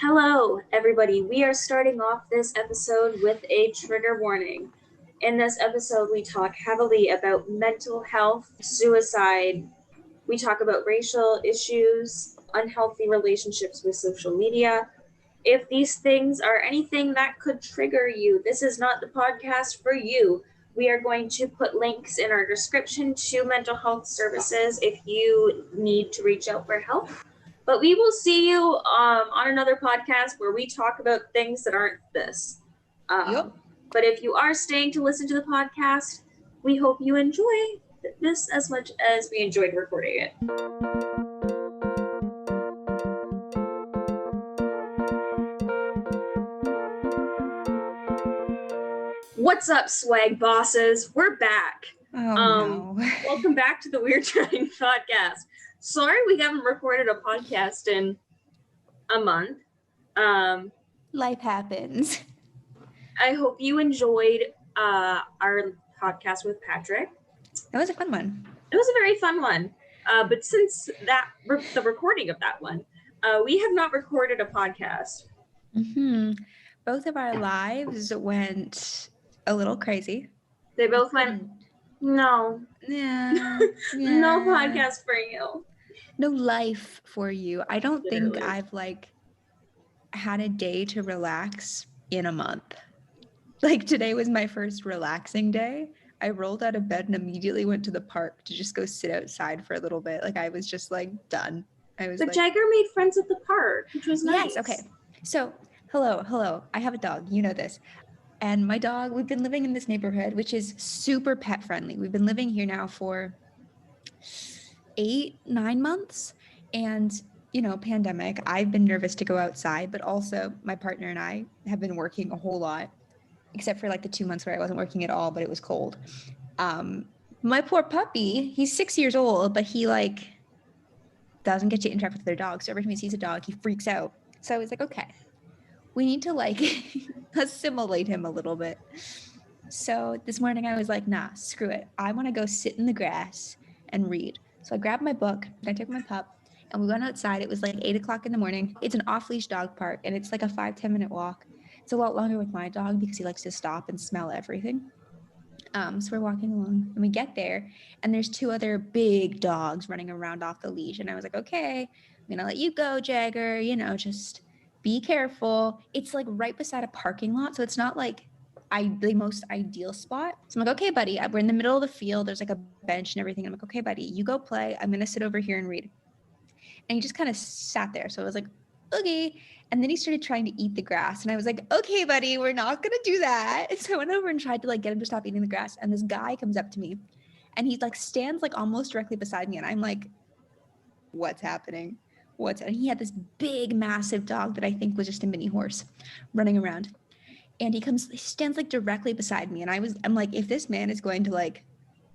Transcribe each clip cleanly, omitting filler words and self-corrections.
Hello, everybody. We are starting off this episode with a trigger warning. In this episode, we talk heavily about mental health, suicide. We talk about racial issues, unhealthy relationships with social media. If these things are anything that could trigger you, this is not the podcast for you. We are going to put links in our description to mental health services if you need to reach out for help. But we will see you on another podcast where we talk about things that aren't this. Yep. But if you are staying to listen to the podcast, we hope you enjoy this as much as we enjoyed recording it. What's up, swag bosses? We're back. No. Welcome back to the Weird Trying podcast. Sorry we haven't recorded a podcast in a month. Life happens. I hope you enjoyed our podcast with Patrick. That was a fun one. It was a very fun one. But since the recording of that one, we have not recorded a podcast. Mm-hmm. Both of our lives went a little crazy. They both went, no. Yeah. No podcast for you. No life for you. I don't Literally. think I've had a day to relax in a month. Today was my first relaxing day. I rolled out of bed and immediately went to the park to just go sit outside for a little bit. I was just done. But Jagger made friends at the park, which was nice. Yes, okay. So, hello. I have a dog. You know this. And my dog, we've been living in this neighborhood, which is super pet friendly. We've been living here now for 8-9 months. And, pandemic, I've been nervous to go outside, but also my partner and I have been working a whole lot, except for the 2 months where I wasn't working at all, but it was cold. My poor puppy, he's 6 years old, but he doesn't get to interact with their dog. So every time he sees a dog, he freaks out. So I was like, okay, we need to assimilate him a little bit. So this morning I was like, nah, screw it. I want to go sit in the grass and read. So I grabbed my book and I took my pup and we went outside. It was 8 o'clock in the morning. It's an off-leash dog park and it's a 5-10 minute walk. It's a lot longer with my dog because he likes to stop and smell everything. So we're walking along and we get there and there's 2 other big dogs running around off the leash. And I was like, okay, I'm going to let you go, Jagger, just be careful. It's right beside a parking lot. So it's not the most ideal spot. So I'm like, okay, buddy, we're in the middle of the field. There's a bench and everything. I'm like, okay, buddy, you go play. I'm going to sit over here and read. And he just kind of sat there. So I was like, okay. And then he started trying to eat the grass. And I was like, okay, buddy, we're not going to do that. And so I went over and tried to get him to stop eating the grass. And this guy comes up to me and he stands almost directly beside me. And I'm like, what's happening? And he had this big, massive dog that I think was just a mini horse running around. And he stands directly beside me. And I'm like, if this man is going to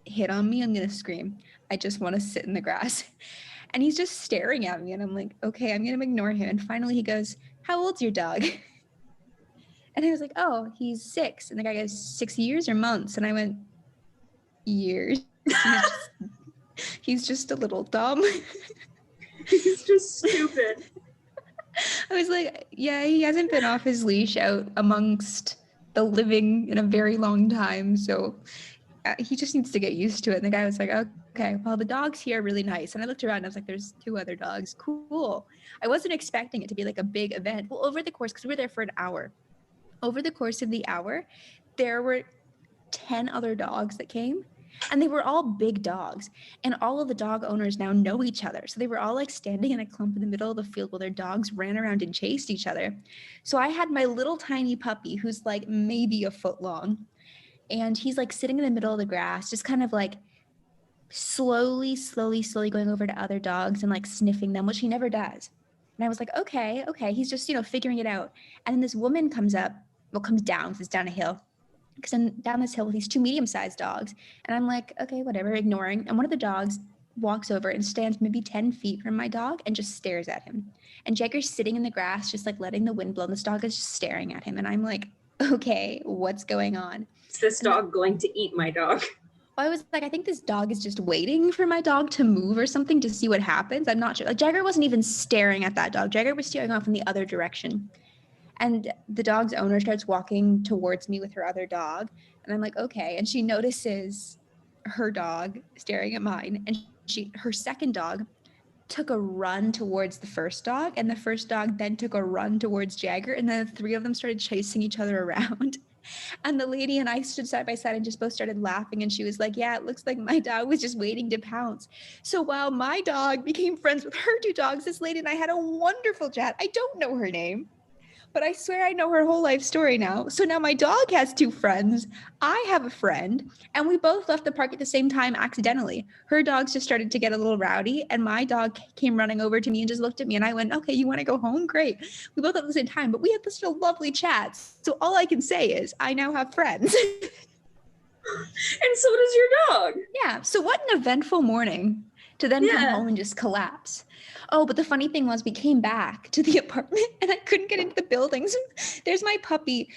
hit on me, I'm going to scream. I just want to sit in the grass. And he's just staring at me. And I'm like, okay, I'm going to ignore him. And finally he goes, how old's your dog? And I was like, oh, he's 6. And the guy goes, 6 years or months? And I went, years. He's just a little dumb. He's just stupid. I was like, yeah, he hasn't been off his leash out amongst the living in a very long time. So he just needs to get used to it. And the guy was like, okay, well, the dogs here are really nice. And I looked around and I was like, there's 2 other dogs. Cool. I wasn't expecting it to be a big event. Well, over the course, because we were there for an hour, over the course of the hour, there were 10 other dogs that came. And they were all big dogs. And all of the dog owners now know each other. So they were all standing in a clump in the middle of the field while their dogs ran around and chased each other. So I had my little tiny puppy who's maybe a foot long. And he's sitting in the middle of the grass, just kind of slowly going over to other dogs and sniffing them, which he never does. And I was like, okay. He's just, figuring it out. And then this woman comes down, because it's down a hill. Because I'm down this hill with these 2 medium-sized dogs. And I'm like, okay, whatever, ignoring. And one of the dogs walks over and stands maybe 10 feet from my dog and just stares at him. And Jagger's sitting in the grass, just letting the wind blow. And this dog is just staring at him. And I'm like, okay, what's going on? Is this dog going to eat my dog? I was like, I think this dog is just waiting for my dog to move or something to see what happens. I'm not sure. Like, Jagger wasn't even staring at that dog. Jagger was staring off in the other direction. And the dog's owner starts walking towards me with her other dog. And I'm like, okay. And she notices her dog staring at mine. And her second dog took a run towards the first dog. And the first dog then took a run towards Jagger. And then the three of them started chasing each other around. And the lady and I stood side by side and just both started laughing. And she was like, yeah, it looks like my dog was just waiting to pounce. So while my dog became friends with her two dogs, this lady and I had a wonderful chat. I don't know her name, but I swear I know her whole life story now. So now my dog has two friends. I have a friend, and we both left the park at the same time accidentally. Her dogs just started to get a little rowdy, and my dog came running over to me and just looked at me, and I went, okay, you want to go home? Great. We both left at the same time, but we had such a lovely chat. So all I can say is I now have friends. And so does your dog. Yeah. So what an eventful morning to then come home and just collapse. Oh, but the funny thing was we came back to the apartment and I couldn't get into the buildings. There's my puppy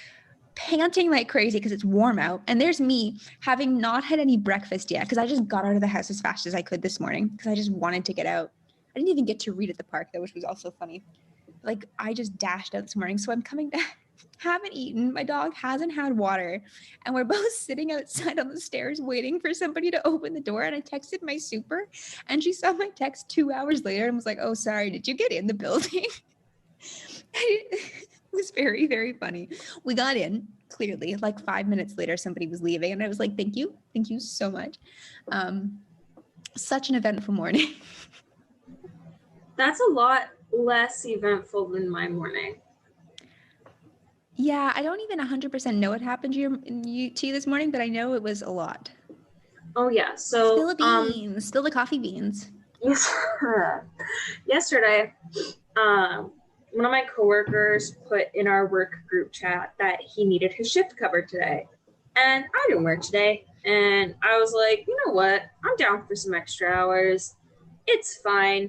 panting like crazy because it's warm out. And there's me having not had any breakfast yet because I just got out of the house as fast as I could this morning because I just wanted to get out. I didn't even get to read at the park though, which was also funny. Like I just dashed out this morning. So I'm coming back. Haven't eaten. My dog hasn't had water. And we're both sitting outside on the stairs waiting for somebody to open the door. And I texted my super and she saw my text 2 hours later and was like, oh, sorry, did you get in the building? It was very, very funny. We got in, clearly, like 5 minutes later, somebody was leaving. And I was like, thank you. Thank you so much. Such an eventful morning. That's a lot less eventful than my morning. Yeah, I don't even 100% know what happened to you this morning, but I know it was a lot. Oh yeah, so spill the beans, spill the coffee beans. Yesterday, one of my coworkers put in our work group chat that he needed his shift covered today, and I didn't work today, and I was like, you know what? I'm down for some extra hours. It's fine.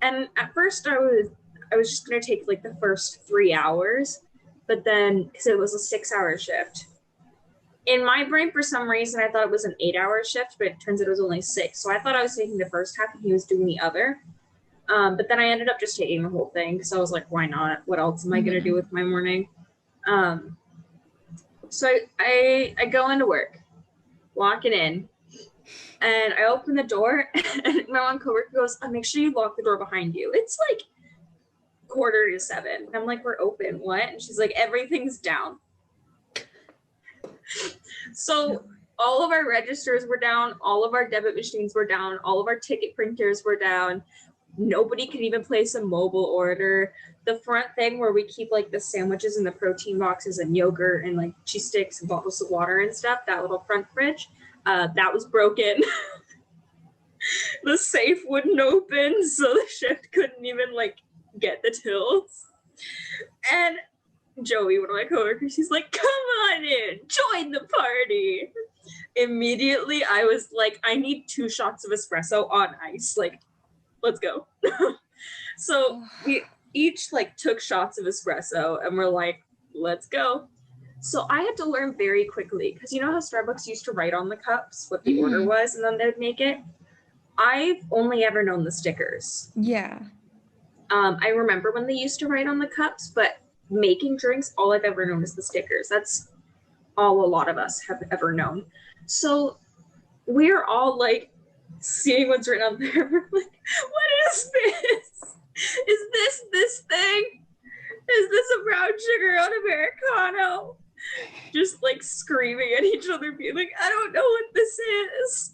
And at first, I was just gonna take like the first 3 hours. But then, because it was a 6-hour shift. In my brain, for some reason, I thought it was an 8-hour shift, but it turns out it was only 6. So I thought I was taking the first half and he was doing the other. But then I ended up just taking the whole thing because I was like, why not? What else am I going to do with my morning? So I go into work, walking in, and I open the door, and my one coworker goes, make sure you lock the door behind you. It's like 6:45. And I'm like, we're open. What? And she's like, everything's down. So all of our registers were down. All of our debit machines were down. All of our ticket printers were down. Nobody could even place a mobile order. The front thing where we keep like the sandwiches and the protein boxes and yogurt and like cheese sticks and bottles of water and stuff, that little front fridge, that was broken. The safe wouldn't open, so the shift couldn't even like get the tills. And Joey, one of my coworkers, she's like, come on in, join the party. Immediately I was like, I need 2 shots of espresso on ice, like, let's go. So we each like took shots of espresso and we're like, let's go. So I had to learn very quickly, because you know how Starbucks used to write on the cups what the order was and then they'd make it? I've only ever known the stickers. Yeah. I remember when they used to write on the cups, but making drinks, all I've ever known is the stickers. That's all a lot of us have ever known. So we're all like seeing what's written on there. We're like, what is this? Is this thing? Is this a brown sugar on Americano? Just like screaming at each other, being like, I don't know what this is.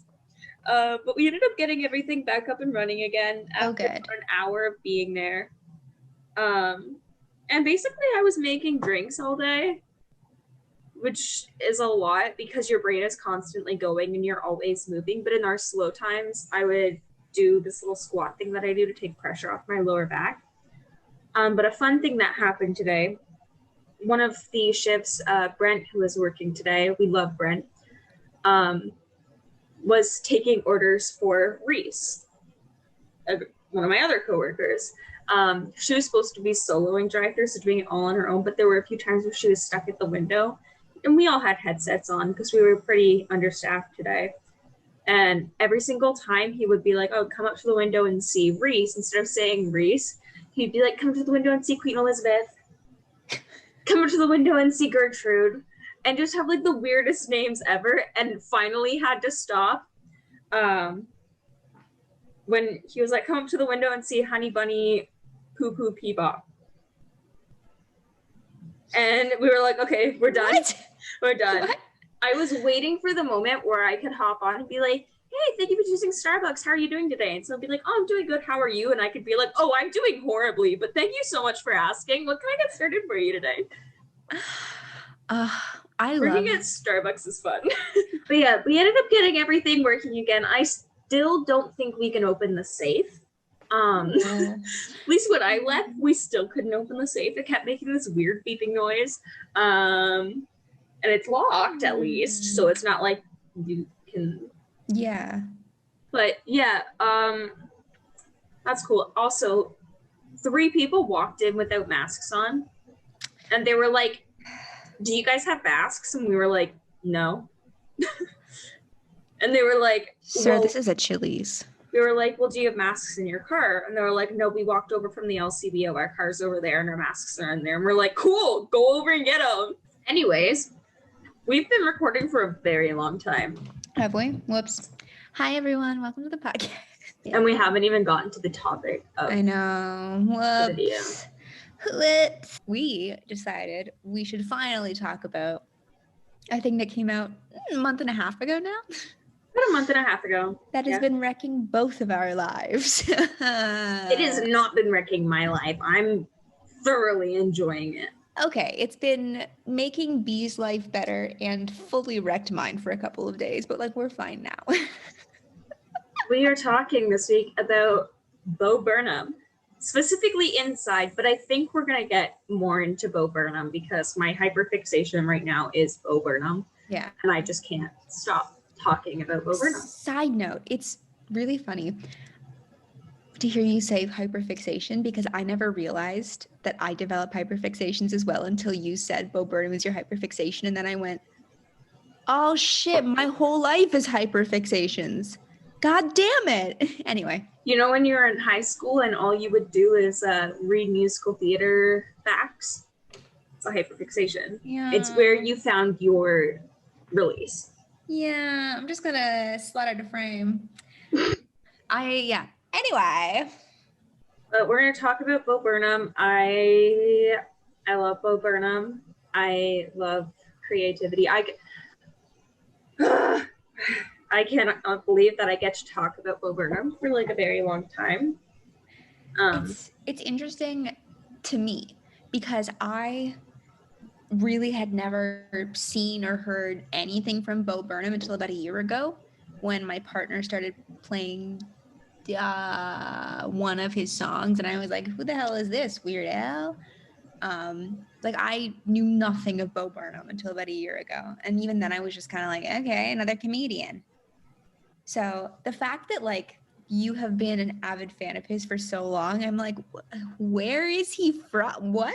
But we ended up getting everything back up and running again after an hour of being there. And basically I was making drinks all day, which is a lot because your brain is constantly going and you're always moving. But in our slow times, I would do this little squat thing that I do to take pressure off my lower back. But a fun thing that happened today, one of the shifts, Brent, who is working today, we love Brent, was taking orders for Reese, one of my other coworkers. She was supposed to be soloing drive-thru, so doing it all on her own, but there were a few times where she was stuck at the window and we all had headsets on because we were pretty understaffed today. And every single time he would be like, oh, come up to the window and see Reese. Instead of saying Reese, he'd be like, come to the window and see Queen Elizabeth. Come up to the window and see Gertrude. And just have like the weirdest names ever. And finally had to stop when he was like, come up to the window and see Honey Bunny Poo Poo Peebop. And we were like, okay, we're done. What? We're done. What? I was waiting for the moment where I could hop on and be like, hey, thank you for choosing Starbucks. How are you doing today? And so I'll be like, oh, I'm doing good. How are you? And I could be like, oh, I'm doing horribly, but thank you so much for asking. What can I get started for you today? Working at Starbucks is fun. But yeah, we ended up getting everything working again. I still don't think we can open the safe. At least when I left, we still couldn't open the safe. It kept making this weird beeping noise. And it's locked at least, so it's not like you can. Yeah. But yeah, that's cool. Also, 3 people walked in without masks on, and they were like, do you guys have masks? And we were like, no. And they were like, sir, well, this is a Chili's. We were like, well, do you have masks in your car? And they were like, no, we walked over from the LCBO. Our car's over there and our masks are in there. And we're like, cool, go over and get them. Anyways, we've been recording for a very long time. Have we? Whoops. Hi, everyone. Welcome to the podcast. And we haven't even gotten to the topic of I know. the video. Whoops. We decided we should finally talk about a thing that came out a month and a half ago now. About a month and a half ago. That has been wrecking both of our lives. It has not been wrecking my life. I'm thoroughly enjoying it. Okay, it's been making Bee's life better and fully wrecked mine for a couple of days, but like we're fine now. We are talking this week about Bo Burnham, specifically Inside, but I think we're going to get more into Bo Burnham because my hyperfixation right now is Bo Burnham. Yeah. And I just can't stop talking about Bo Burnham. Side note, it's really funny to hear you say hyperfixation because I never realized that I develop hyperfixations as well until you said Bo Burnham is your hyperfixation, and then I went, oh shit, my whole life is hyperfixations. God damn it. Anyway. You know when you were in high school and all you would do is read musical theater facts? It's a hyperfixation. Yeah. It's where you found your release. Yeah, I'm just gonna slide out of frame. Anyway. But we're gonna talk about Bo Burnham. I love Bo Burnham. I love creativity. I cannot believe that I get to talk about Bo Burnham for like a very long time. It's interesting to me because I really had never seen or heard anything from Bo Burnham until about a year ago when my partner started playing one of his songs, and I was like, who the hell is this, Weird Al? Like I knew nothing of Bo Burnham until about a year ago, and even then I was just kind of like, okay, another comedian. So the fact that like you have been an avid fan of his for so long, I'm like, where is he from? What?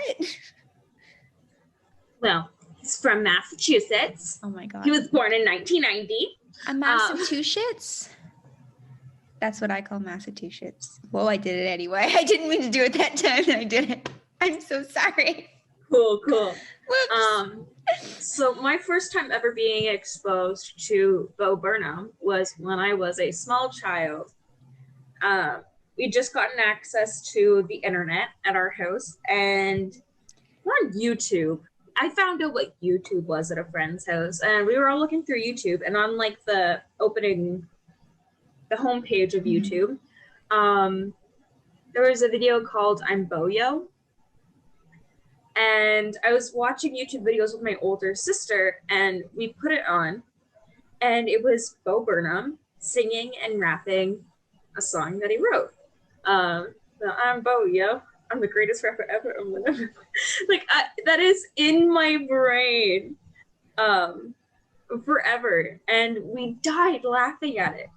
Well, he's from Massachusetts. Oh my God. He was born in 1990. A Massachusetts? That's what I call Massachusetts. Well, I did it anyway. I didn't mean to do it that time. I did it. I'm so sorry. Cool. Whoops. So my first time ever being exposed to Bo Burnham was when I was a small child. We just gotten access to the internet at our house, and we're on YouTube. I found out what YouTube was at a friend's house, and we were all looking through YouTube, and on like the homepage of YouTube, there was a video called I'm Boyo. And I was watching YouTube videos with my older sister, and we put it on, and it was Bo Burnham singing and rapping a song that he wrote. I'm Boyo. I'm the greatest rapper ever. Like that is in my brain forever, and we died laughing at it.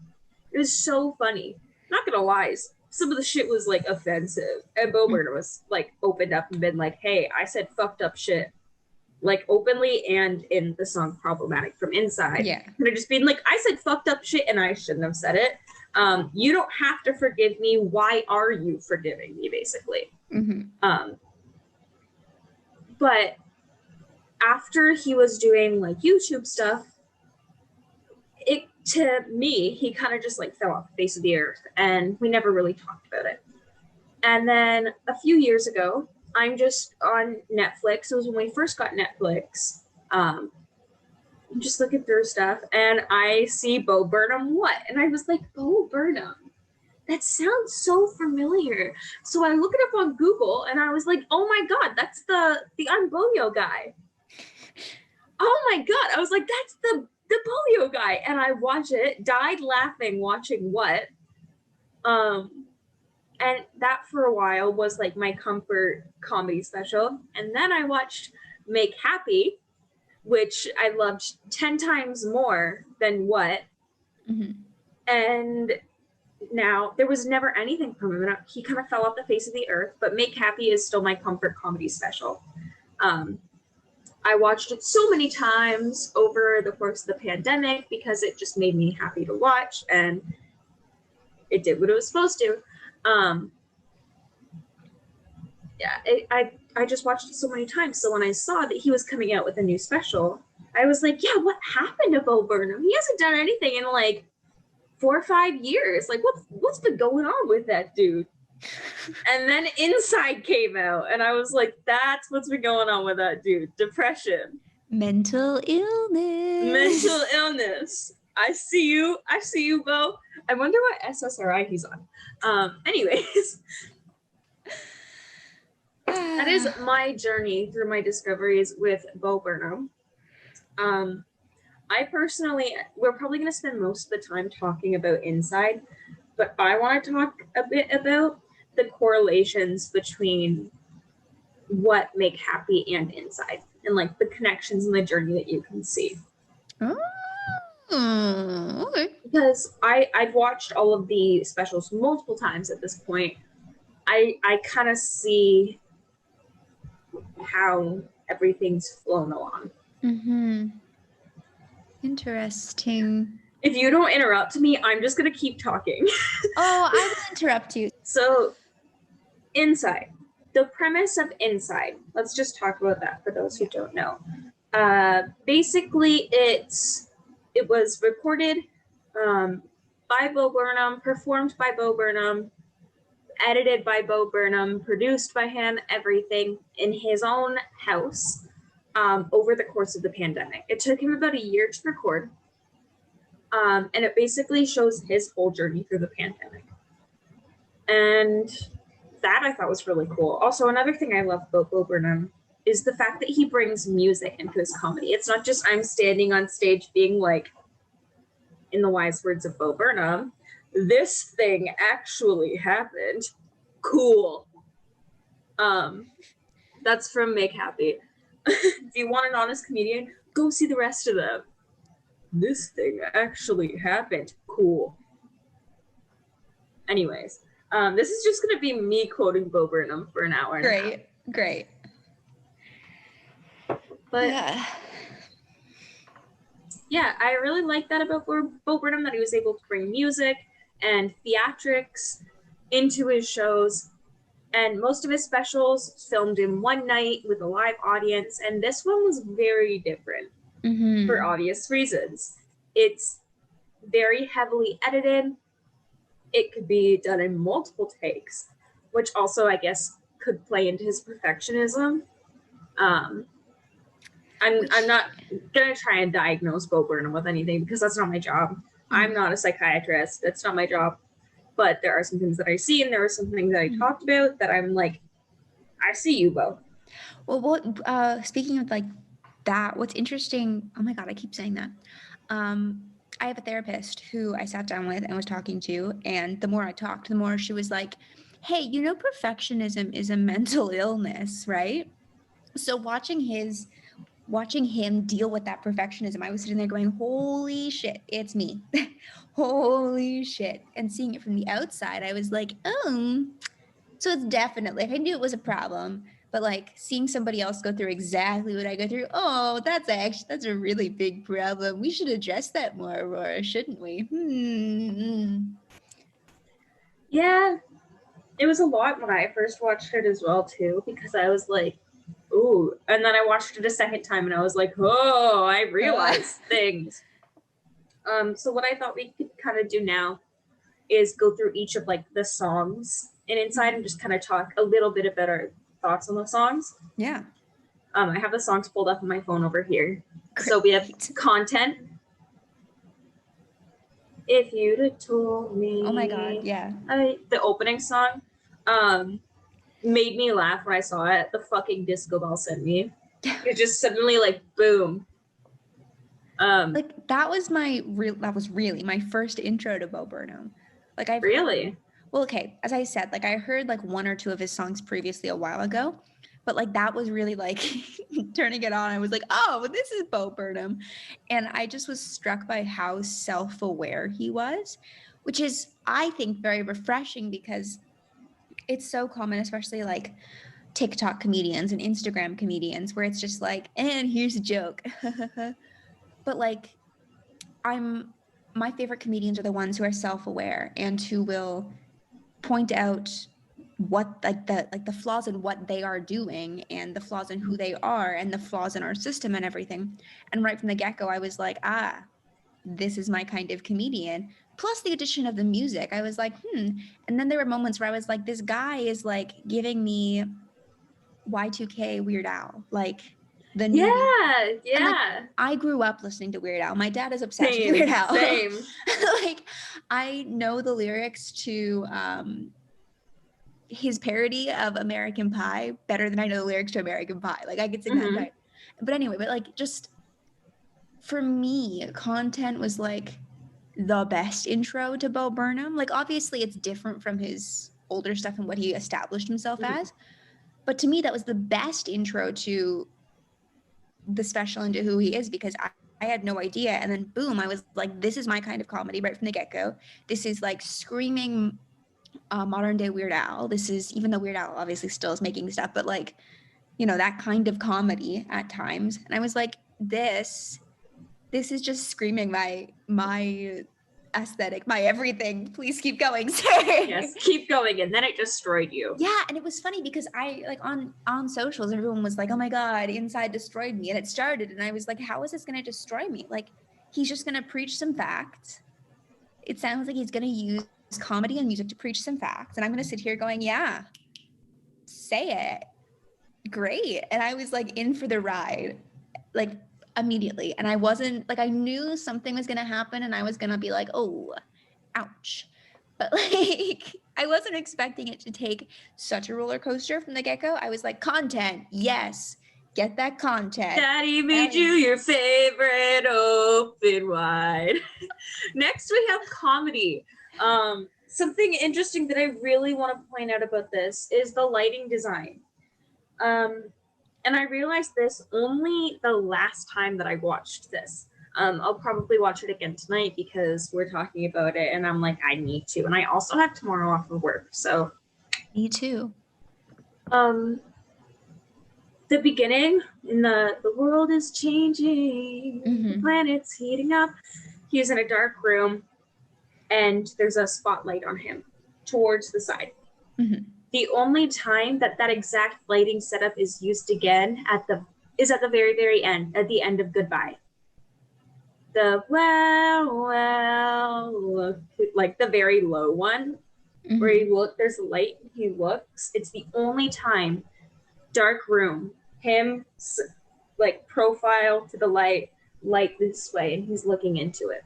It was so funny. Not gonna lie, some of the shit was like offensive, and Bo Burnham was like opened up and been like, hey, I said fucked up shit like openly and in the song Problematic from Inside. Yeah. Kind of just being like, I said fucked up shit and I shouldn't have said it. You don't have to forgive me. Why are you forgiving me, basically? But after he was doing like YouTube stuff, it, to me, he kind of just like fell off the face of the earth, and we never really talked about it. And then a few years ago, I'm just on Netflix. It was when we first got Netflix. I'm just looking through stuff, and I see Bo Burnham what? And I was like, Bo Burnham? That sounds so familiar. So I look it up on Google, and I was like, oh my God, that's the Unboyo guy. Oh my God. I was like, that's the polio guy. And I watched it, died laughing watching what. And that for a while was like my comfort comedy special. And then I watched Make Happy, which I loved 10 times more than what. And now there was never anything from him. He kind of fell off the face of the earth, but Make Happy is still my comfort comedy special. I watched it so many times over the course of the pandemic because it just made me happy to watch, and it did what it was supposed to. I just watched it so many times. So when I saw that he was coming out with a new special, I was like, yeah, what happened to Bo Burnham? He hasn't done anything in like 4 or 5 years. Like, what's been going on with that dude? And then Inside came out, and I was like, that's what's been going on with that dude. Depression. Mental illness. I see you, Bo. I wonder what SSRI he's on. Anyways. That is my journey through my discoveries with Bo Burnham. I personally, we're probably going to spend most of the time talking about Inside, but I want to talk a bit about the correlations between what Make Happy and Inside, and like the connections and the journey that you can see. Okay. Because I've watched all of the specials multiple times at this point. I kind of see how everything's flown along. Interesting. If you don't interrupt me, I'm just going to keep talking. Oh, I will interrupt you. So, Inside. The premise of Inside. Let's just talk about that for those who don't know. Basically, it was recorded by Bo Burnham, performed by Bo Burnham, edited by Bo Burnham, produced by him, everything in his own house over the course of the pandemic. It took him about a year to record. And it basically shows his whole journey through the pandemic. And that I thought was really cool. Also, another thing I love about Bo Burnham is the fact that he brings music into his comedy. It's not just I'm standing on stage being like, in the wise words of Bo Burnham, this thing actually happened. Cool. That's from Make Happy. If you want an honest comedian, go see the rest of them. This thing actually happened. Cool. Anyways, this is just going to be me quoting Bo Burnham for an hour. Great. But yeah, I really like that about Bo Burnham, that he was able to bring music and theatrics into his shows. And most of his specials filmed in one night with a live audience. And this one was very different for obvious reasons. It's very heavily edited. It could be done in multiple takes, which also, I guess, could play into his perfectionism. I'm not going to try and diagnose Bo Burnham with anything because that's not my job. I'm not a psychiatrist. That's not my job. But there are some things that I see, and there are some things that I talked about that I'm like, I see you, Bo. Well, speaking of like that, what's interesting, oh my God, I keep saying that. I have a therapist who I sat down with and was talking to, and the more I talked, the more she was like, hey, you know, perfectionism is a mental illness, right? So watching him deal with that perfectionism, I was sitting there going, holy shit, it's me. Holy shit. And seeing it from the outside, I was like, oh, so it's definitely, like, I knew it was a problem, But like seeing somebody else go through exactly what I go through, oh, that's a really big problem. We should address that more, Aurora, shouldn't we? Yeah, it was a lot when I first watched it as well too, because I was like, ooh, and then I watched it a second time and I was like, oh, I realized things. So what I thought we could kind of do now is go through each of like the songs and inside and just kind of talk a little bit about our thoughts on the songs. Yeah. I have the songs pulled up on my phone over here. Great. So we have Content. If you'd have told me. Oh my God, yeah. The opening song made me laugh when I saw it. The fucking disco ball sent me. It just suddenly like boom. Like that was really my first intro to Bo Burnham. Like I've really. Well, okay, as I said, like I heard like one or two of his songs previously a while ago, but like that was really like turning it on. I was like, oh, this is Bo Burnham. And I just was struck by how self-aware he was, which is, I think, very refreshing because it's so common, especially like TikTok comedians and Instagram comedians, where it's just like, and here's a joke. But like, my favorite comedians are the ones who are self-aware and who will point out what the flaws in what they are doing and the flaws in who they are and the flaws in our system and everything. And right from the get-go, I was like, this is my kind of comedian. Plus the addition of the music, I was like, And then there were moments where I was like, this guy is like giving me Y2K Weird Al, like the new. Yeah. And like, I grew up listening to Weird Al. My dad is obsessed with Weird Al. Same. Like I know the lyrics to his parody of American Pie better than I know the lyrics to American Pie. Like I could sing that right. But anyway, but like just for me, Content was like the best intro to Bo Burnham. Like obviously it's different from his older stuff and what he established himself as. But to me, that was the best intro to the special and to who he is, because I had no idea. And then boom, I was like, this is my kind of comedy right from the get-go. This is like screaming modern day Weird Al. This is, even though Weird Al obviously still is making stuff, but like, you know, that kind of comedy at times. And I was like, this is just screaming my aesthetic, my everything. Please keep going, sir. Yes, keep going. And then it destroyed you. Yeah, and it was funny because I like on socials, everyone was like, oh my God, Inside destroyed me. And it started and I was like, how is this gonna destroy me? Like, he's just gonna preach some facts. It sounds like he's gonna use comedy and music to preach some facts. And I'm gonna sit here going, yeah, say it. Great. And I was like in for the ride, like immediately. And I wasn't like, I knew something was gonna happen and I was gonna be like, oh, ouch. But like, I wasn't expecting it to take such a roller coaster from the get-go. I was like, content, yes, get that content. Daddy made you your favorite, open wide. Next, we have comedy. Something interesting that I really want to point out about this is the lighting design. And I realized this only the last time that I watched this. I'll probably watch it again tonight because we're talking about it and I'm like, I need to. And I also have tomorrow off of work, so. Me too. The beginning, in the world is changing, the planet's heating up. He's in a dark room and there's a spotlight on him towards the side. The only time that exact lighting setup is used again is at the very, very end, at the end of Goodbye. The well, like the very low one, where there's a light, he looks. It's the only time, dark room, him like profile to the light this way, and he's looking into it.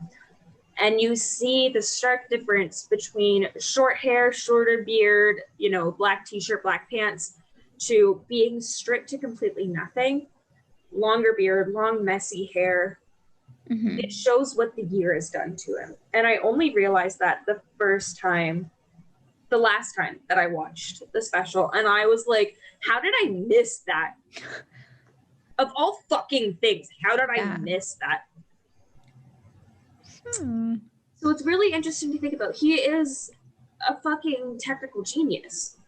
And you see the stark difference between short hair, shorter beard, you know, black t-shirt, black pants, to being stripped to completely nothing, longer beard, long messy hair. It shows what the year has done to him. And I only realized that the last time that I watched the special. And I was like, how did I miss that? Of all fucking things, how did I miss that? So it's really interesting to think about. He is a fucking technical genius.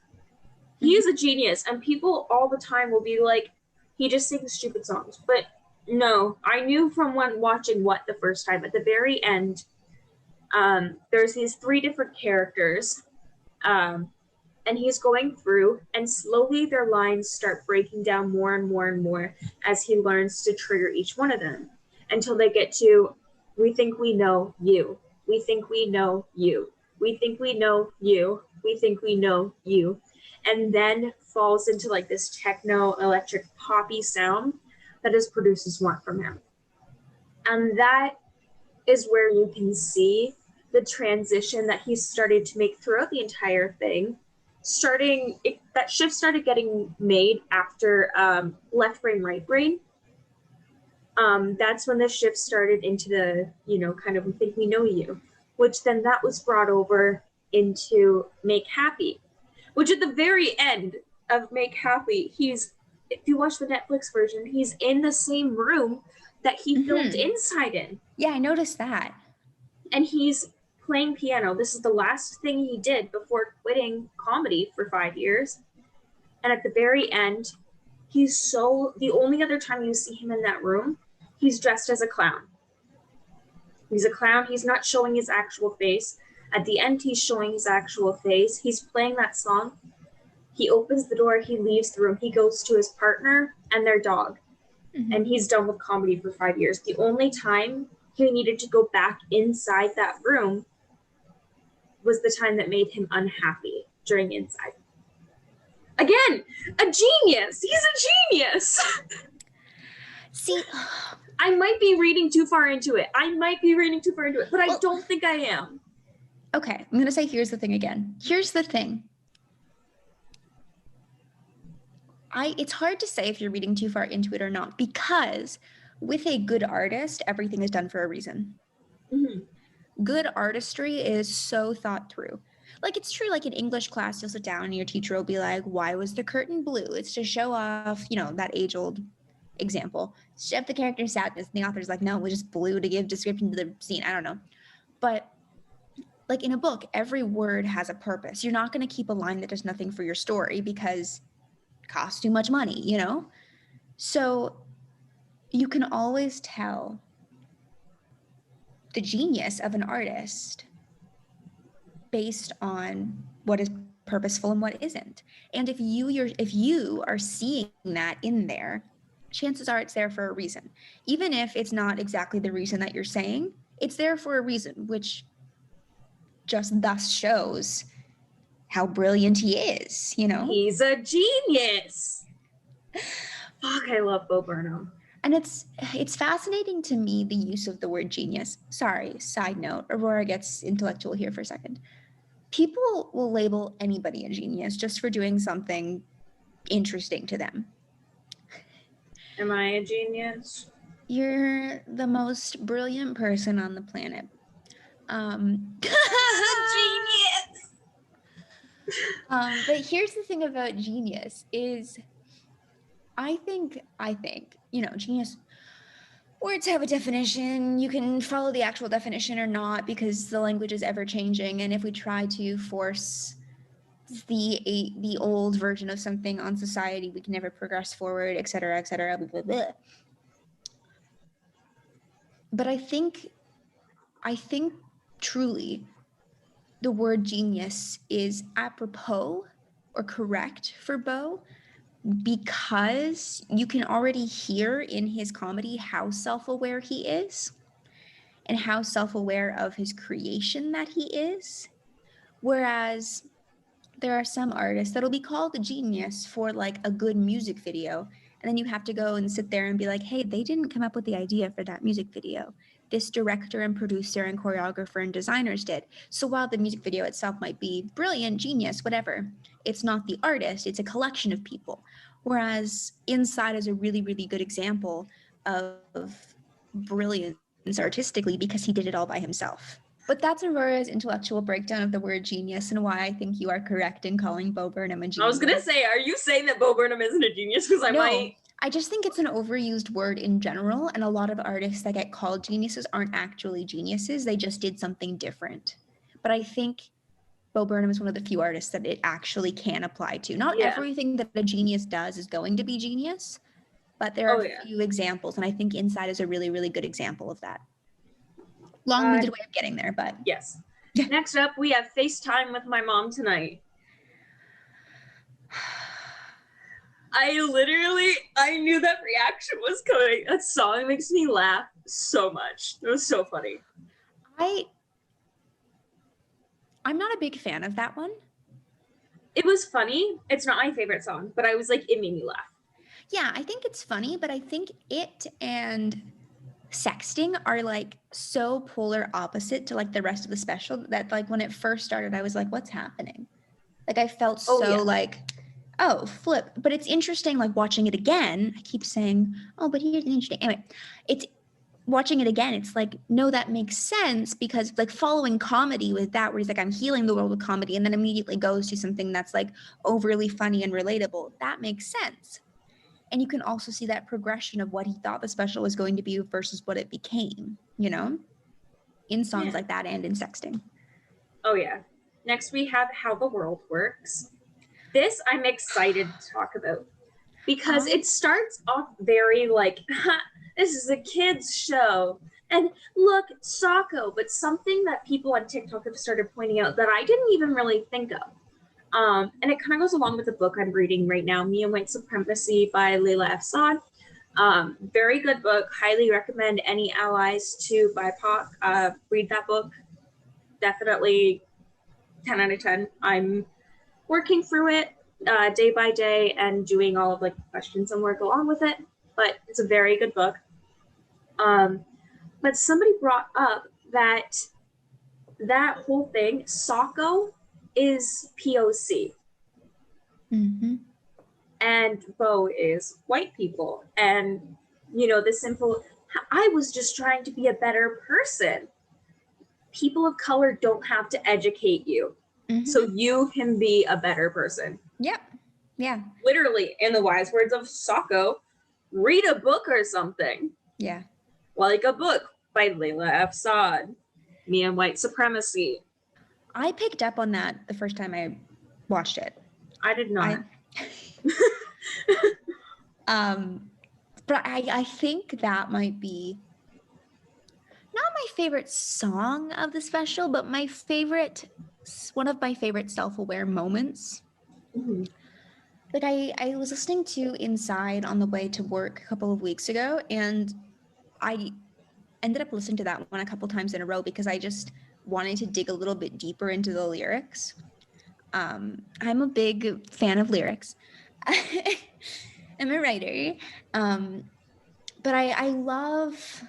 he is a genius, and people all the time will be like, he just sings stupid songs. But no, I knew from when watching What the first time, at the very end, there's these three different characters, um, and he's going through, and slowly their lines start breaking down more and more and more as he learns to trigger each one of them until they get to, we think we know you. We think we know you. We think we know you. We think we know you. And then falls into like this techno electric poppy sound that his producers want from him. And that is where you can see the transition that he started to make throughout the entire thing. That shift started getting made after Left Brain, Right Brain. That's when the shift started into the, kind of, we think we know you, which then that was brought over into Make Happy, which at the very end of Make Happy, if you watch the Netflix version, he's in the same room that he filmed Inside in. Yeah, I noticed that. And he's playing piano. This is the last thing he did before quitting comedy for 5 years. And at the very end, the only other time you see him in that room, he's dressed as a clown. He's a clown. He's not showing his actual face. At the end, he's showing his actual face. He's playing that song. He opens the door. He leaves the room. He goes to his partner and their dog. And he's done with comedy for 5 years. The only time he needed to go back inside that room was the time that made him unhappy during Inside. Again, a genius. He's a genius. See, I might be reading too far into it. But I don't think I am. Okay, I'm going to say here's the thing again. Here's the thing. It's hard to say if you're reading too far into it or not, because with a good artist, everything is done for a reason. Good artistry is so thought through. Like, it's true, like in English class, you'll sit down and your teacher will be like, why was the curtain blue? It's to show off, that age-old example. Show the character's sadness. And the author's like, no, it was just blue to give description to the scene. I don't know. But like in a book, every word has a purpose. You're not going to keep a line that does nothing for your story because it costs too much money, So you can always tell the genius of an artist based on what is purposeful and what isn't. And if you are seeing that in there, chances are it's there for a reason. Even if it's not exactly the reason that you're saying, it's there for a reason, which just thus shows how brilliant he is, He's a genius. Fuck, I love Bo Burnham. And it's fascinating to me, the use of the word genius. Sorry, side note, Aurora gets intellectual here for a second. People will label anybody a genius just for doing something interesting to them. Am I a genius? You're the most brilliant person on the planet. Genius! But here's the thing about genius is I think, genius, words have a definition. You can follow the actual definition or not because the language is ever changing. And if we try to force the old version of something on society, we can never progress forward, et cetera, blah, blah, blah. But I think truly the word genius is apropos or correct for Bo, because you can already hear in his comedy how self-aware he is and how self-aware of his creation that he is. Whereas there are some artists that'll be called a genius for like a good music video. And then you have to go and sit there and be like, hey, they didn't come up with the idea for that music video. This director and producer and choreographer and designers did. So while the music video itself might be brilliant, genius, whatever, it's not the artist, it's a collection of people. Whereas Inside is a really, really good example of brilliance artistically because he did it all by himself. But that's Aurora's intellectual breakdown of the word genius and why I think you are correct in calling Bo Burnham a genius. I was going to say, are you saying that Bo Burnham isn't a genius? Because I just think it's an overused word in general, and a lot of artists that get called geniuses aren't actually geniuses. They just did something different. But I think Bo Burnham is one of the few artists that it actually can apply to. Not Yeah. everything that a genius does is going to be genius, but there are a few examples, and I think Inside is a really, really good example of that. Long-winded way of getting there, but yes. Next up, we have FaceTime with my mom tonight. I knew that reaction was coming. That song makes me laugh so much. It was so funny. I'm not a big fan of that one. It was funny. It's not my favorite song, but I was like, it made me laugh. Yeah, I think it's funny, but I think it and sexting are like so polar opposite to like the rest of the special that like when it first started, I was like, what's happening? Like I felt like, oh, flip. But it's interesting, like watching it again. I keep saying, oh, but here's an interesting. Anyway, it's watching it again. It's like, no, that makes sense because like following comedy with that, where he's like, I'm healing the world with comedy, and then immediately goes to something that's like overly funny and relatable. That makes sense. And you can also see that progression of what he thought the special was going to be versus what it became, you know, in songs like that and in sexting. Oh, yeah. Next, we have How the World Works. This I'm excited to talk about because it starts off very like, this is a kid's show. And look, Socko, but something that people on TikTok have started pointing out that I didn't even really think of. And it kind of goes along with the book I'm reading right now, Me and White Supremacy by Layla F. Saad. Very good book. Highly recommend any allies to BIPOC read that book. Definitely 10 out of 10. I'm working through it day by day and doing all of like the questions and work along with it. But it's a very good book. But somebody brought up that whole thing, Socko, is POC. Mm-hmm. And Bo is white people. And, you know, the simple, I was just trying to be a better person. People of color don't have to educate you. Mm-hmm. So you can be a better person. Yep. Yeah. Literally, in the wise words of Socko, read a book or something. Yeah. Like a book by Layla F. Saad, Me and White Supremacy. I picked up on that the first time I watched it. I did not. But I think that might be not my favorite song of the special, but one of my favorite self-aware moments. Mm-hmm. Like I was listening to Inside on the way to work a couple of weeks ago, and I ended up listening to that one a couple times in a row because I just wanted to dig a little bit deeper into the lyrics. I'm a big fan of lyrics. I'm a writer. But I love,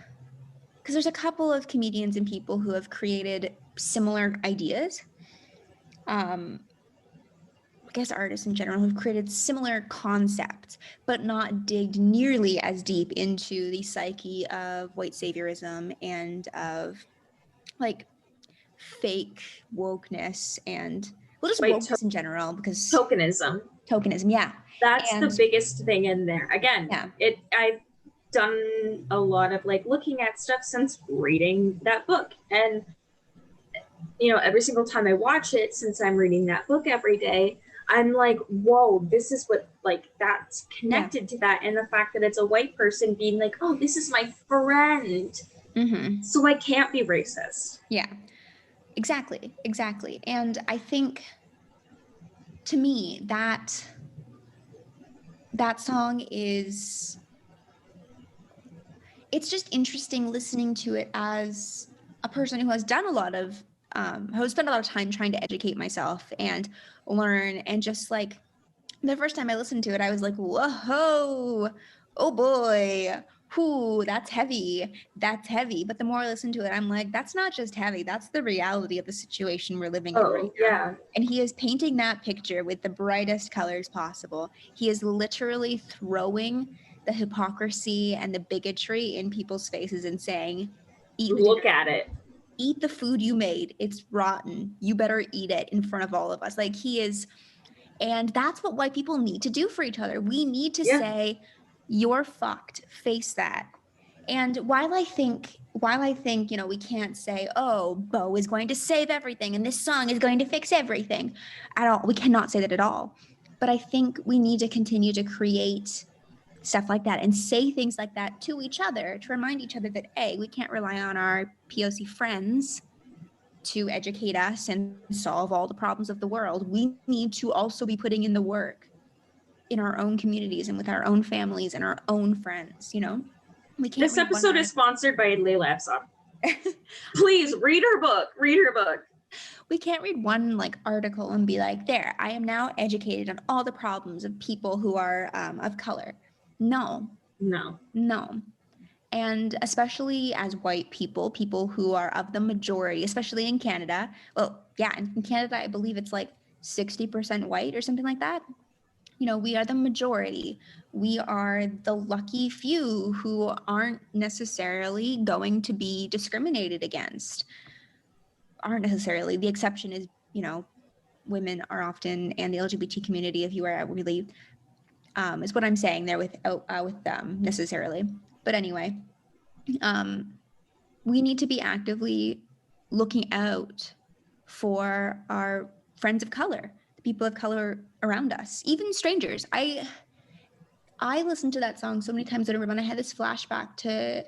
because there's a couple of comedians and people who have created similar ideas. I guess artists in general who've created similar concepts, but not digged nearly as deep into the psyche of white saviorism and of like fake wokeness and just wokeness in general, because tokenism, yeah, that's the biggest thing in there. Again, I've done a lot of like looking at stuff since reading that book, and you know, every single time I watch it since I'm reading that book every day, I'm like, whoa, this is what, like, that's connected to that. And the fact that it's a white person being like, oh, this is my friend. Mm-hmm. So I can't be racist. Yeah, exactly. And I think, to me, that song is, it's just interesting listening to it as a person who has done a lot of, who has spent a lot of time trying to educate myself and learn, and just like the first time I listened to it, I was like, whoa, oh boy, whoo, that's heavy. But the more I listen to it, I'm like, that's not just heavy, that's the reality of the situation we're living in right now. And he is painting that picture with the brightest colors possible. He is literally throwing the hypocrisy and the bigotry in people's faces and saying, look at it. Eat the food you made. It's rotten. You better eat it in front of all of us. Like, he is, and that's what white people need to do for each other. We need to say, you're fucked. Face that. And while I think, you know, we can't say, oh, Bo is going to save everything and this song is going to fix everything at all. We cannot say that at all. But I think we need to continue to create stuff like that and say things like that to each other to remind each other that, A, we can't rely on our POC friends to educate us and solve all the problems of the world. We need to also be putting in the work in our own communities and with our own families and our own friends, you know? We can't This episode is sponsored by Layla Epsom. Please read her book. Read her book. We can't read one like article and be like, there, I am now educated on all the problems of people who are of color. No. And especially as white people who are of the majority, especially in Canada. Well, yeah, in Canada, I believe it's like 60% white or something like that. You know, we are the majority. We are the lucky few who aren't necessarily going to be discriminated against. Aren't necessarily. The exception is, you know, women are often, and the LGBT community, if you are really, is what I'm saying there with them necessarily. But anyway, we need to be actively looking out for our friends of color, the people of color around us, even strangers. I listened to that song so many times that I remember, I had this flashback to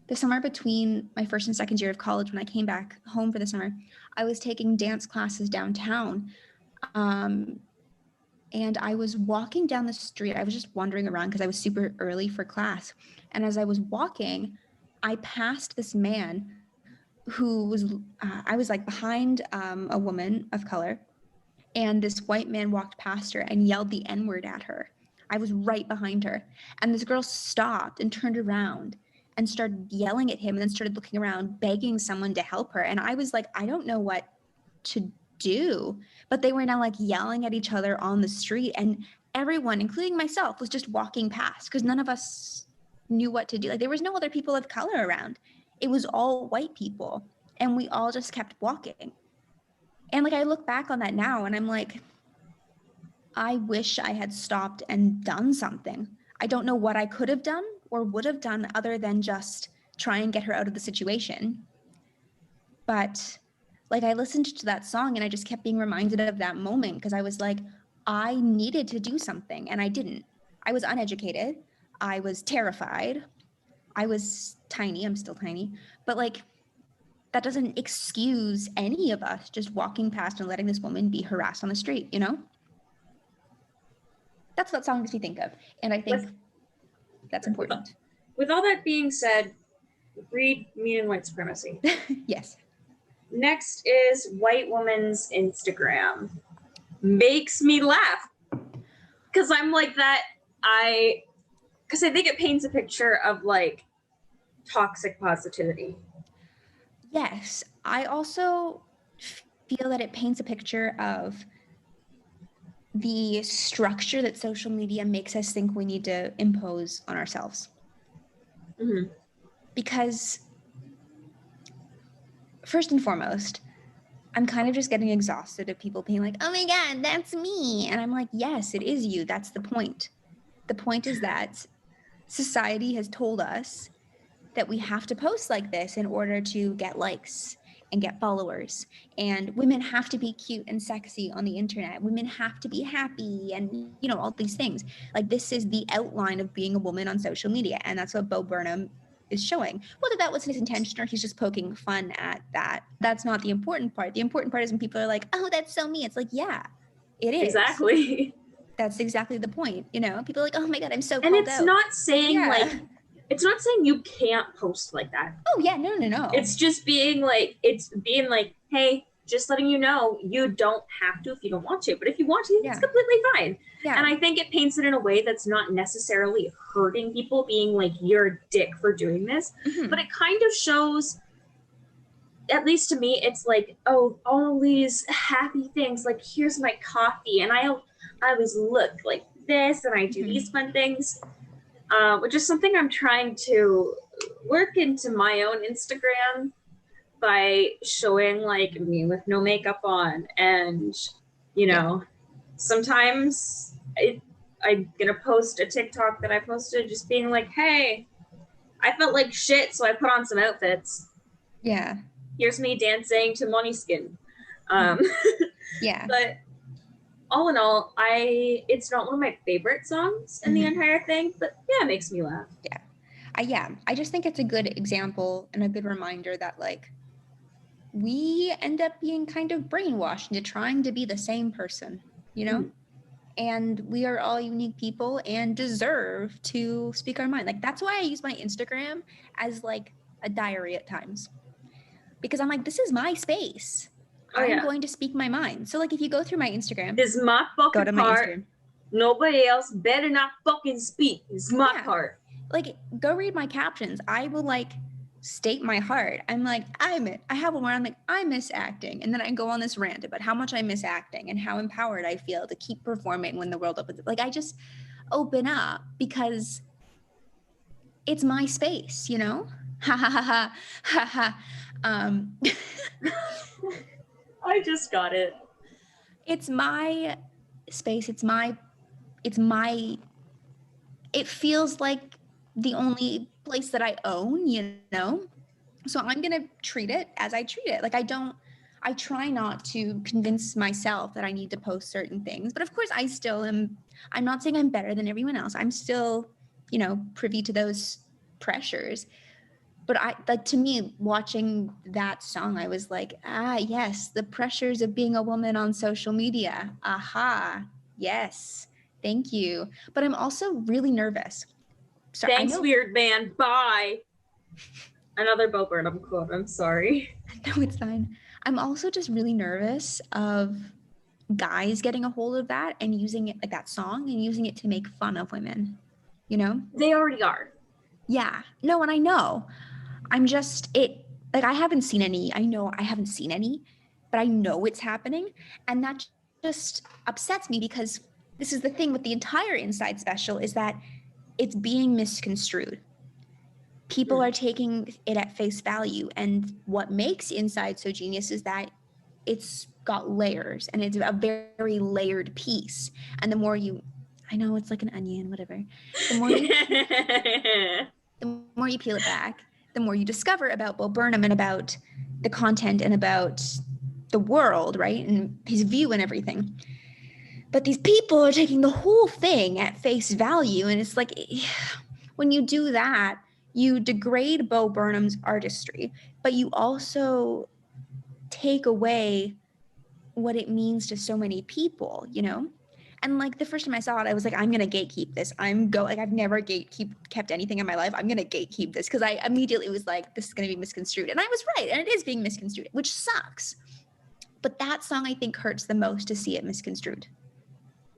the summer between my first and second year of college when I came back home for the summer. I was taking dance classes downtown. And I was walking down the street. I was just wandering around because I was super early for class. And as I was walking, I passed this man who was, I was like behind a woman of color. And this white man walked past her and yelled the N-word at her. I was right behind her. And this girl stopped and turned around and started yelling at him and then started looking around, begging someone to help her. And I was like, I don't know what to do. But they were now like yelling at each other on the street. And everyone, including myself, was just walking past because none of us knew what to do. Like there was no other people of color around. It was all white people. And we all just kept walking. And like I look back on that now and I'm like, I wish I had stopped and done something. I don't know what I could have done or would have done other than just try and get her out of the situation. But like I listened to that song and I just kept being reminded of that moment because I was like, I needed to do something and I didn't. I was uneducated. I was terrified. I was tiny. I'm still tiny. But like, that doesn't excuse any of us just walking past and letting this woman be harassed on the street, you know? That's what song makes me think of. And I think that's important. With all that being said, read Me and White Supremacy. Yes. Next is White Woman's Instagram. Makes me laugh. Because I'm like that, because I think it paints a picture of like toxic positivity. Yes. I also feel that it paints a picture of the structure that social media makes us think we need to impose on ourselves. Mm-hmm. Because first and foremost, I'm kind of just getting exhausted of people being like, oh my God, that's me. And I'm like, yes, it is you. That's the point. The point is that society has told us that we have to post like this in order to get likes and get followers. And women have to be cute and sexy on the internet. Women have to be happy and, you know, all these things. Like this is the outline of being a woman on social media. And that's what Bo Burnham is showing. Whether that was his intention or he's just poking fun at that, that's not the important part. The important part is when people are like, oh, that's so me. It's like, yeah, it is. Exactly. That's exactly the point. You know, people are like, oh my God, I'm so and called it's out. not saying like, it's not saying you can't post like that. Oh yeah, no. It's just being like, hey, just letting you know, you don't have to if you don't want to, but if you want to, it's completely fine. Yeah. And I think it paints it in a way that's not necessarily hurting people, being like, you're a dick for doing this, but it kind of shows, at least to me, it's like, oh, all these happy things, like here's my coffee, and I always look like this, and I do these fun things. Which is something I'm trying to work into my own Instagram by showing like me with no makeup on. And, you know, sometimes I'm going to post a TikTok that I posted just being like, hey, I felt like shit, so I put on some outfits. Yeah. Here's me dancing to Måneskin. Um, Yeah. but all in all, it's not one of my favorite songs in the entire thing, but yeah, it makes me laugh. Yeah. I just think it's a good example and a good reminder that like we end up being kind of brainwashed into trying to be the same person, you know? Mhm. And we are all unique people and deserve to speak our mind. Like that's why I use my Instagram as like a diary at times. Because I'm like, this is my space. Oh I'm yeah, going to speak my mind. So like if you go through my Instagram, this is my go fucking to my part. Instagram. Nobody else better not fucking speak. It's my Yeah. part. Like go read my captions. I will like state my heart. I'm like, I have one where I'm like, I miss acting. And then I go on this rant about how much I miss acting and how empowered I feel to keep performing when the world opens. Like I just open up because it's my space, you know? Ha ha ha ha ha ha. Um, I just got it. it's my space. It feels like the only place that I own, you know? So I'm going to treat it as I treat it. Like I try not to convince myself that I need to post certain things. But of course I still am, I'm not saying I'm better than everyone else. I'm still, you know, privy to those pressures. But I like to me watching that song, I was like, yes, the pressures of being a woman on social media. Aha. Yes. Thank you. But I'm also really nervous. So I Thanks, know weird man. Bye. Another Bo Burnham quote. I'm sorry. no, it's fine. I'm also just really nervous of guys getting a hold of that and using it like that song and using it to make fun of women. You know? They already are. Yeah. No, and I know. I'm just it like I haven't seen any. I know I haven't seen any, but I know it's happening. And that just upsets me because this is the thing with the entire Inside special is that it's being misconstrued. People are taking it at face value. And what makes Inside so genius is that it's got layers and it's a very layered piece. And the more you, I know it's like an onion, whatever. The more you, the more you peel it back, the more you discover about Bo Burnham and about the content and about the world, right? And his view and everything. But these people are taking the whole thing at face value. And it's like, when you do that, you degrade Bo Burnham's artistry, but you also take away what it means to so many people, you know? And like the first time I saw it, I was like, I'm gonna gatekeep this. I've never kept anything in my life. I'm gonna gatekeep this because I immediately was like, this is gonna be misconstrued. And I was right, and it is being misconstrued, which sucks. But that song I think hurts the most to see it misconstrued.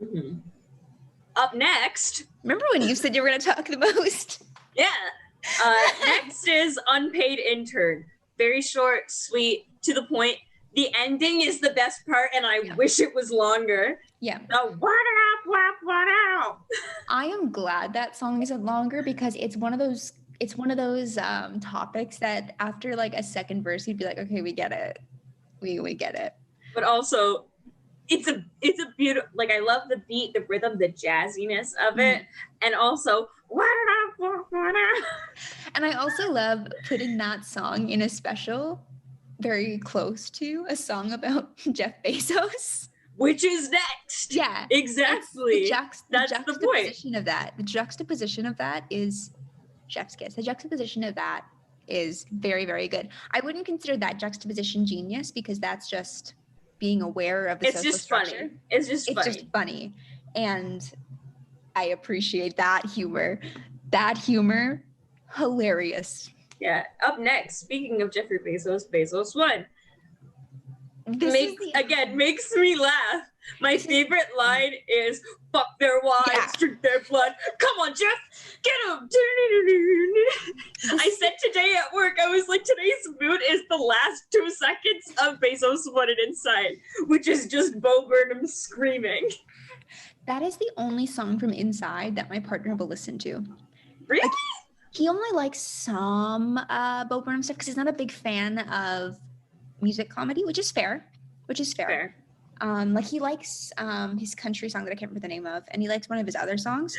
Mm-hmm. Up next. Remember when you said you were gonna talk the most? Yeah. Next is Unpaid Intern. Very short, sweet, to the point. The ending is the best part, and I wish it was longer. Yeah. The what out. I am glad that song isn't longer because it's one of those topics that after like a second verse you'd be like, okay, we get it. We get it. But also, it's a beautiful, like, I love the beat, the rhythm, the jazziness of it, and also and I also love putting that song in a special very close to a song about Jeff Bezos, which is next. Yeah, exactly. That's the juxtaposition of that. The juxtaposition of that is chef's kiss. The juxtaposition of that is very, very good. I wouldn't consider that juxtaposition genius because that's just being aware of the social structure. Funny. It's just funny. And I appreciate that humor. That humor, hilarious. Yeah. Up next, speaking of Jeffrey Bezos, Bezos 1. Makes me laugh. My favorite line is "fuck their wives, drink their blood." Come on, Jeff, get him! I said today at work, I was like, today's mood is the last 2 seconds of Bezos Wanted Inside, which is just Bo Burnham screaming. That is the only song from Inside that my partner will listen to. Really? Like, he only likes some Bo Burnham stuff because he's not a big fan of music comedy, which is fair. Like he likes his country song that I can't remember the name of, and he likes one of his other songs.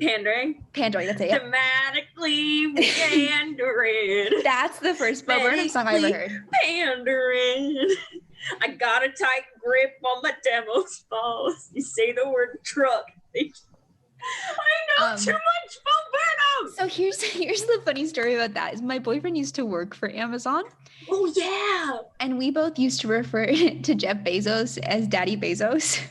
Pandering. Pandering, that's it. Yep. Thematically pandering. That's the first Bo Burnham song I ever heard. Pandering. I got a tight grip on my demo's balls. You say the word truck. I know too much Bo Burnham. So here's the funny story about that is my boyfriend used to work for Amazon. Oh yeah. And we both used to refer to Jeff Bezos as Daddy Bezos.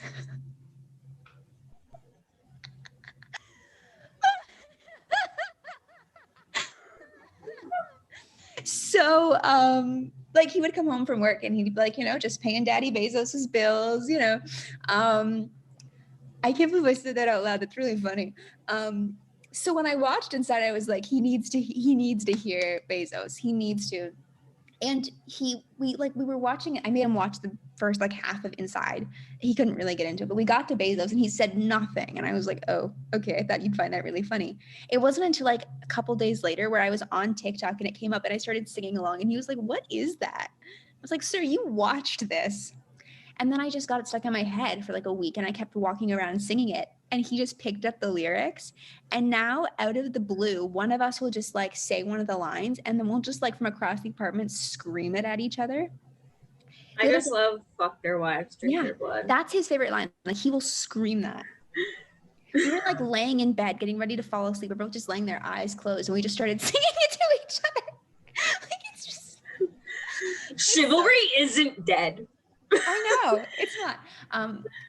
So like he would come home from work and he'd be like, just paying Daddy Bezos's bills, I can't believe I said that out loud. That's really funny. So when I watched Inside, I was like, he needs to hear Bezos. He needs to. And we were watching it. I made him watch the first like half of Inside. He couldn't really get into it, but we got to Bezos and he said nothing. And I was like, oh, okay. I thought you'd find that really funny. It wasn't until like a couple days later where I was on TikTok and it came up and I started singing along and he was like, what is that? I was like, sir, you watched this. And then I just got it stuck in my head for like a week and I kept walking around singing it. And he just picked up the lyrics. And now out of the blue, one of us will just like say one of the lines and then we'll just like from across the apartment scream it at each other. I just love fuck their wives, drink their blood. That's his favorite line. Like he will scream that. We were like laying in bed getting ready to fall asleep. We're both just laying their eyes closed and we just started singing it to each other. Like it's just chivalry isn't dead. I know it's not.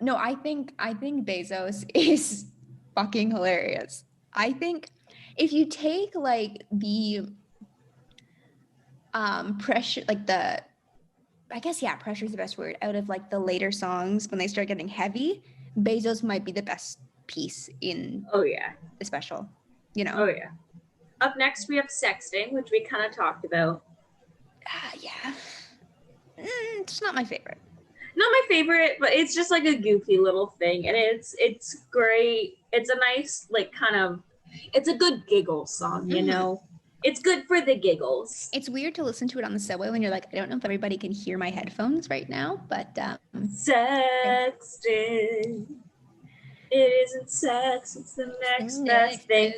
No, I think Bezos is fucking hilarious. I think if you take like the pressure, like pressure is the best word, out of like the later songs when they start getting heavy, Bezos might be the best piece in the special, Oh yeah. Up next we have sexting, which we kind of talked about. Yeah. It's not my favorite. Not my favorite, but it's just like a goofy little thing, and it's great. It's a nice like it's a good giggle song, It's good for the giggles. It's weird to listen to it on the subway when you're like, I don't know if everybody can hear my headphones right now, but sexting. It isn't sex, it's the next best thing.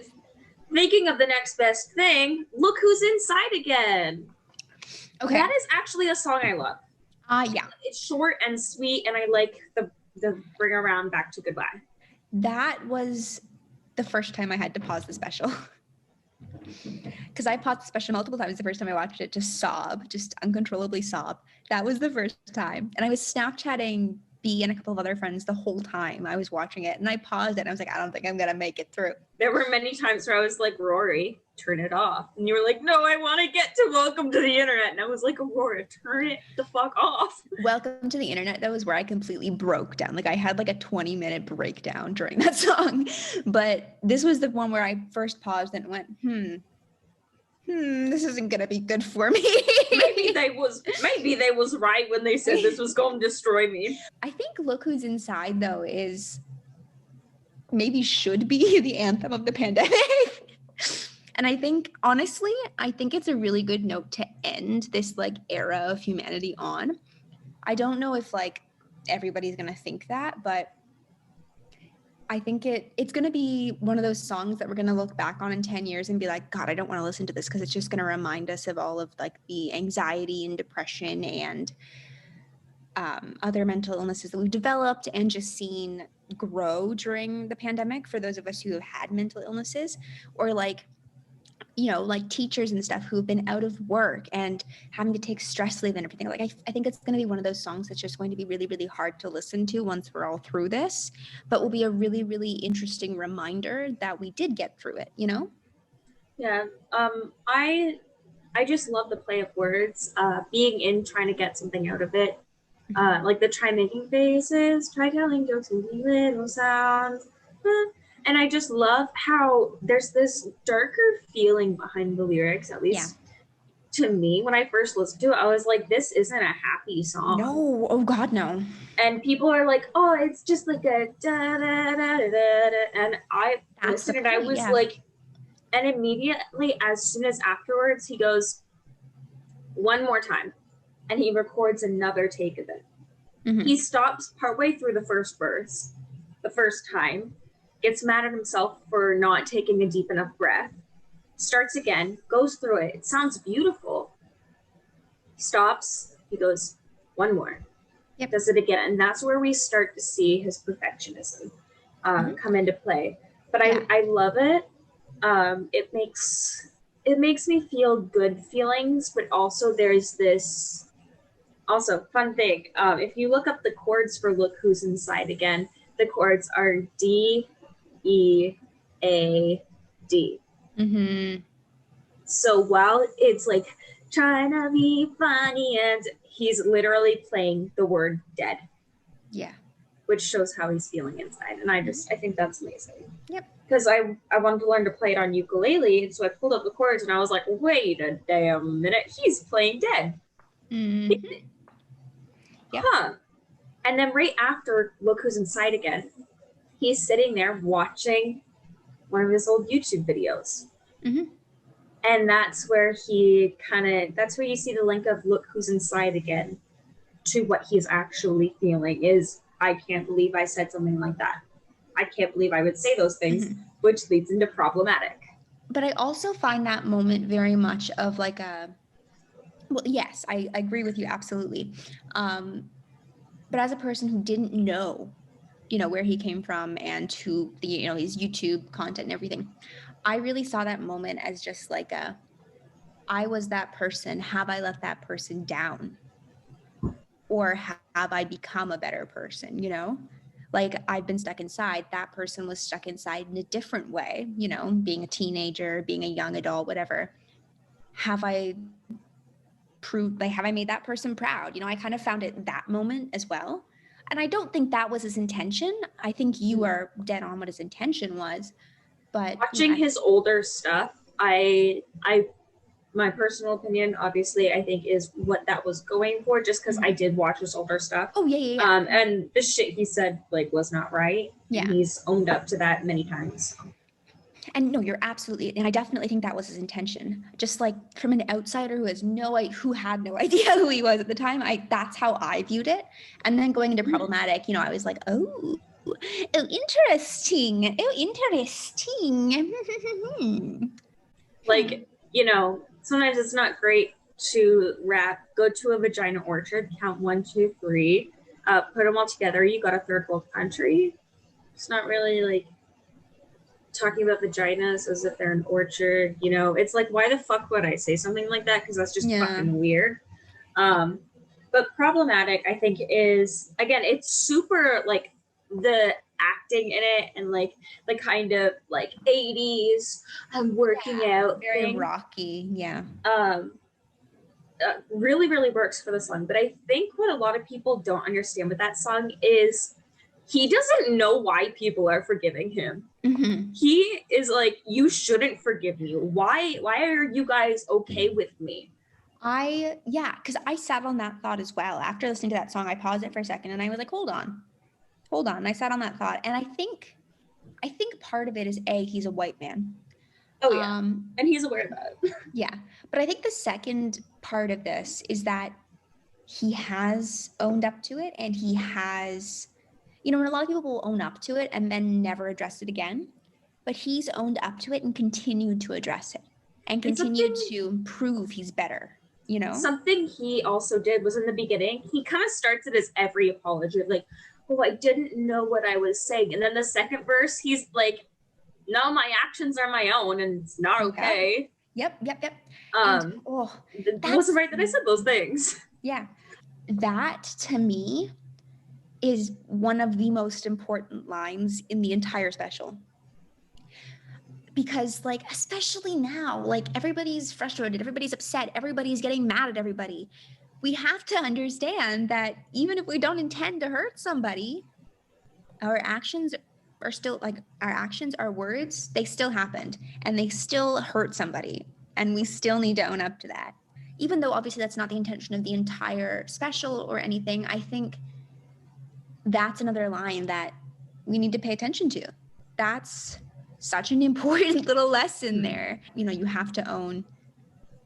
Thinking of the next best thing, look who's inside again. Okay. That is actually a song I love. Yeah. It's short and sweet, and I like the bring around back to goodbye. That was the first time I had to pause the special. Because I paused the special multiple times the first time I watched it to sob, just uncontrollably sob. That was the first time. And I was Snapchatting B and a couple of other friends the whole time I was watching it. And I paused it and I was like, I don't think I'm going to make it through. There were many times where I was like, Rory, turn it off. And you were like, no, I want to get to Welcome to the Internet. And I was like, Aurora, turn it the fuck off. Welcome to the Internet, that was where I completely broke down. Like I had like a 20-minute breakdown during that song. But this was the one where I first paused and went, this isn't gonna be good for me. maybe they was right when they said this was going to destroy me. I think Look Who's Inside though should be the anthem of the pandemic. And I think honestly, it's a really good note to end this like era of humanity on. I don't know if like everybody's gonna think that, but I think it's going to be one of those songs that we're going to look back on in 10 years and be like, God, I don't want to listen to this because it's just going to remind us of all of like the anxiety and depression and other mental illnesses that we've developed and just seen grow during the pandemic for those of us who have had mental illnesses, or like, like teachers and stuff who've been out of work and having to take stress leave and everything. Like, I think it's going to be one of those songs that's just going to be really, really hard to listen to once we're all through this, but will be a really, really interesting reminder that we did get through it, Yeah. I just love the play of words, being in, trying to get something out of it. Like the try making faces, try telling jokes and little sounds. And I just love how there's this darker feeling behind the lyrics, at least to me. When I first listened to it, I was like, this isn't a happy song. No. Oh, God, no. And people are like, oh, it's just like a da-da-da-da-da-da. And I listened and I was like, and immediately, as soon as afterwards, he goes, one more time. And he records another take of it. Mm-hmm. He stops partway through the first verse, the first time. gets mad at himself for not taking a deep enough breath, starts again, goes through it. It sounds beautiful. Stops. He goes, one more. Yep. Does it again. And that's where we start to see his perfectionism come into play. But Yeah. I love it. It makes me feel good feelings, but also there's this also fun thing. If you look up the chords for Look Who's Inside Again, the chords are D, E, A, D. Mm-hmm. So while it's like trying to be funny, and he's literally playing the word dead. Yeah. Which shows how he's feeling inside. And I think that's amazing. Yep. Because I wanted to learn to play it on ukulele, and so I pulled up the chords and I was like, wait a damn minute, he's playing dead. Mm-hmm. Yep. Huh. And then right after Look Who's Inside Again, he's sitting there watching one of his old YouTube videos. Mm-hmm. And that's where that's where you see the link of Look Who's Inside Again to what he's actually feeling is, I can't believe I said something like that. I can't believe I would say those things, which leads into problematic. But I also find that moment very much of like well, yes, I agree with you absolutely. But as a person who didn't know, where he came from and who his YouTube content and everything, I really saw that moment as just like I was that person. Have I let that person down? Or have I become a better person? Like I've been stuck inside. That person was stuck inside in a different way, being a teenager, being a young adult, whatever. Have I made that person proud? I kind of found it that moment as well. And I don't think that was his intention. I think you are dead on what his intention was. But watching his older stuff, my personal opinion, obviously, I think is what that was going for, just because I did watch his older stuff. Oh, yeah. And the shit he said, was not right. Yeah. And he's owned up to that many times. And no, you're absolutely, and I definitely think that was his intention. Just like from an outsider who had no idea who he was at the time, that's how I viewed it. And then going into problematic, I was like, oh, interesting. Like, sometimes it's not great to go to a vagina orchard, count 1, 2, 3, put them all together. You got a third world country. It's not really talking about vaginas as if they're an orchard. It's like, why the fuck would I say something like that? Because that's just fucking weird. But problematic, I think, is, again, it's super the acting in it and the kind of 80s I'm working out very thing. Rocky. Really, really works for the song. But I think what a lot of people don't understand with that song is he doesn't know why people are forgiving him. Mm-hmm. He is like, you shouldn't forgive me. Why are you guys okay with me? Because I sat on that thought as well. After listening to that song, I paused it for a second and I was like, hold on. I sat on that thought. And I think part of it is he's a white man. Oh yeah. And he's aware of that. Yeah. But I think the second part of this is that he has owned up to it, and he has, and a lot of people will own up to it and then never address it again. But he's owned up to it and continued to address it and continued to prove he's better. Something he also did was in the beginning, he kind of starts it as every apology, like, oh, I didn't know what I was saying. And then the second verse, he's like, no, my actions are my own and it's not okay. Yep. It wasn't right that I said those things. Yeah. That, to me, is one of the most important lines in the entire special. Because, especially now, everybody's frustrated, everybody's upset, everybody's getting mad at everybody. We have to understand that even if we don't intend to hurt somebody, our actions are still, our words, they still happened, and they still hurt somebody, and we still need to own up to that. Even though, obviously, that's not the intention of the entire special or anything, I think that's another line that we need to pay attention to. That's such an important little lesson there. You have to own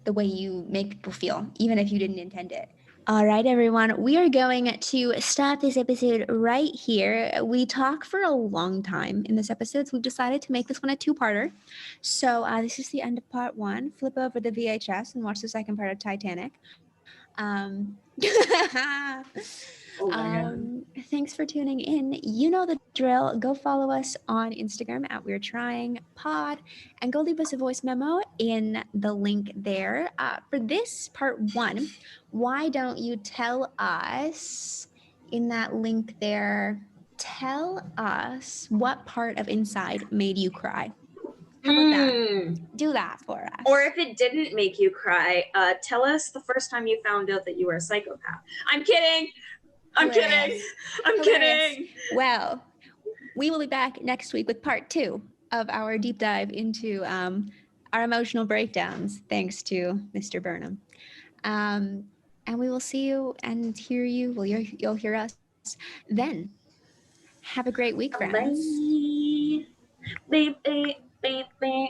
the way you make people feel, even if you didn't intend it. All right, everyone. We are going to stop this episode right here. We talk for a long time in this episode, so we've decided to make this one a two-parter. So this is the end of part one. Flip over the VHS and watch the second part of Titanic. Oh my God. Thanks for tuning in. You know the drill. Go follow us on Instagram at We're Trying Pod and go leave us a voice memo in the link there. For this part one, why don't you tell us in that link there? Tell us what part of inside made you cry. How about that? Do that for us. Or if it didn't make you cry, tell us the first time you found out that you were a psychopath. I'm kidding. I'm kidding. I'm kidding. Well, we will be back next week with part two of our deep dive into our emotional breakdowns, thanks to Mr. Burnham. And we will see you and hear you. Well, you'll hear us then. Have a great week, friends. Bye. Beep, beep, beep, beep.